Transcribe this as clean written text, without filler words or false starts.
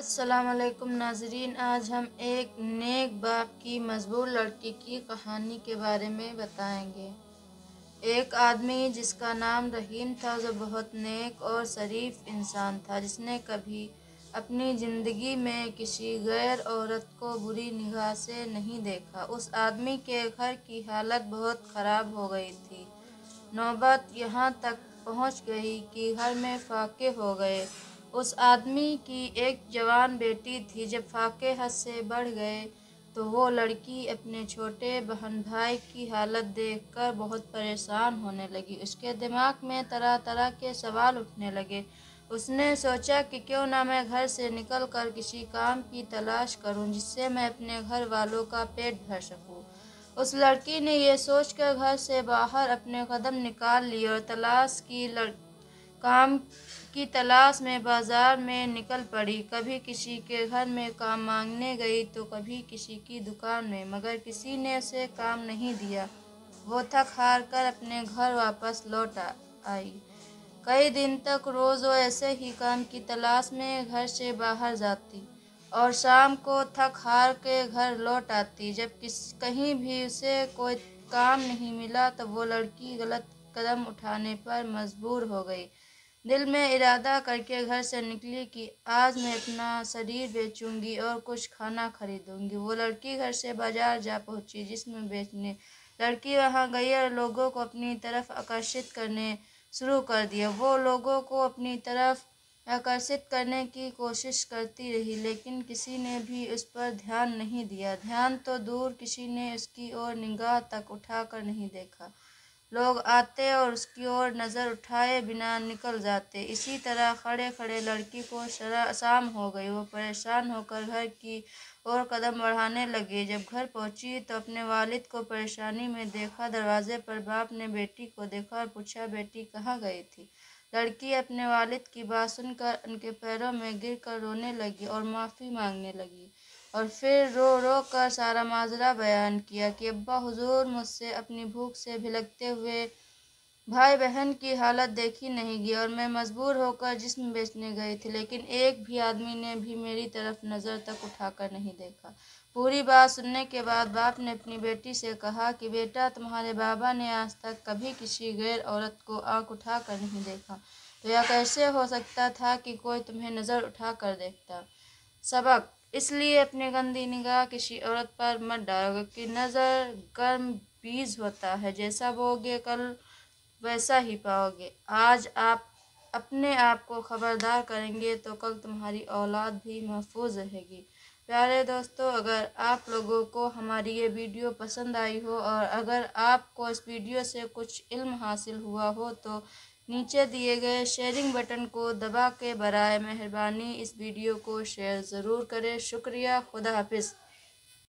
السلام علیکم ناظرین، آج ہم ایک نیک باپ کی مجبور لڑکی کی کہانی کے بارے میں بتائیں گے۔ ایک آدمی جس کا نام رحیم تھا، جو بہت نیک اور شریف انسان تھا، جس نے کبھی اپنی زندگی میں کسی غیر عورت کو بری نگاہ سے نہیں دیکھا۔ اس آدمی کے گھر کی حالت بہت خراب ہو گئی تھی۔ نوبت یہاں تک پہنچ گئی کہ گھر میں فاقے ہو گئے۔ اس آدمی کی ایک جوان بیٹی تھی۔ جب فاقے حد سے بڑھ گئے تو وہ لڑکی اپنے چھوٹے بہن بھائی کی حالت دیکھ کر بہت پریشان ہونے لگی۔ اس کے دماغ میں طرح طرح کے سوال اٹھنے لگے۔ اس نے سوچا کہ کیوں نہ میں گھر سے نکل کر کسی کام کی تلاش کروں، جس سے میں اپنے گھر والوں کا پیٹ بھر سکوں۔ اس لڑکی نے یہ سوچ کر گھر سے باہر اپنے قدم نکال لیے اور کام کی تلاش میں بازار میں نکل پڑی۔ کبھی کسی کے گھر میں کام مانگنے گئی تو کبھی کسی کی دکان میں، مگر کسی نے اسے کام نہیں دیا۔ وہ تھک ہار کر اپنے گھر واپس لوٹ آئی۔ کئی دن تک روز وہ ایسے ہی کام کی تلاش میں گھر سے باہر جاتی اور شام کو تھک ہار کے گھر لوٹ آتی۔ جب کہیں بھی اسے کوئی کام نہیں ملا تو وہ لڑکی غلط قدم اٹھانے پر مجبور ہو گئی۔ دل میں ارادہ کر کے گھر سے نکلی کہ آج میں اپنا شریر بیچوں گی اور کچھ کھانا خریدوں گی۔ وہ لڑکی گھر سے بازار جا پہنچی، جسم بیچنے۔ لڑکی وہاں گئی اور لوگوں کو اپنی طرف آکرشت کرنے شروع کر دیا۔ وہ لوگوں کو اپنی طرف آکرشت کرنے کی کوشش کرتی رہی، لیکن کسی نے بھی اس پر دھیان نہیں دیا۔ دھیان تو دور، کسی نے اس کی اور نگاہ تک اٹھا کر نہیں دیکھا۔ لوگ آتے اور اس کی اور نظر اٹھائے بنا نکل جاتے۔ اسی طرح کھڑے کھڑے لڑکی کو شام ہو گئی۔ وہ پریشان ہو کر گھر کی اور قدم بڑھانے لگی۔ جب گھر پہنچی تو اپنے والد کو پریشانی میں دیکھا۔ دروازے پر باپ نے بیٹی کو دیکھا اور پوچھا، بیٹی کہاں گئی تھی؟ لڑکی اپنے والد کی بات سن کر ان کے پیروں میں گر کر رونے لگی اور معافی مانگنے لگی، اور پھر رو رو کر سارا ماجرا بیان کیا کہ ابا حضور، مجھ سے اپنی بھوک سے بھٹکتے ہوئے بھائی بہن کی حالت دیکھی نہیں گئی اور میں مجبور ہو کر جسم بیچنے گئی تھی، لیکن ایک بھی آدمی نے بھی میری طرف نظر تک اٹھا کر نہیں دیکھا۔ پوری بات سننے کے بعد باپ نے اپنی بیٹی سے کہا کہ بیٹا، تمہارے بابا نے آج تک کبھی کسی غیر عورت کو آنکھ اٹھا کر نہیں دیکھا، تو یہ کیسے ہو سکتا تھا کہ کوئی تمہیں نظر اٹھا کر دیکھتا؟ سبق: اس لیے اپنی گندی نگاہ کسی عورت پر مت ڈالو، کہ نظر گرم بیج ہوتا ہے، جیسا بوؤ گے کل ویسا ہی پاؤ گے۔ آج آپ اپنے آپ کو خبردار کریں گے تو کل تمہاری اولاد بھی محفوظ رہے گی۔ پیارے دوستو، اگر آپ لوگوں کو ہماری یہ ویڈیو پسند آئی ہو اور اگر آپ کو اس ویڈیو سے کچھ علم حاصل ہوا ہو تو نیچے دیے گئے شیئرنگ بٹن کو دبا کے برائے مہربانی اس ویڈیو کو شیئر ضرور کریں۔ شکریہ۔ خدا حافظ۔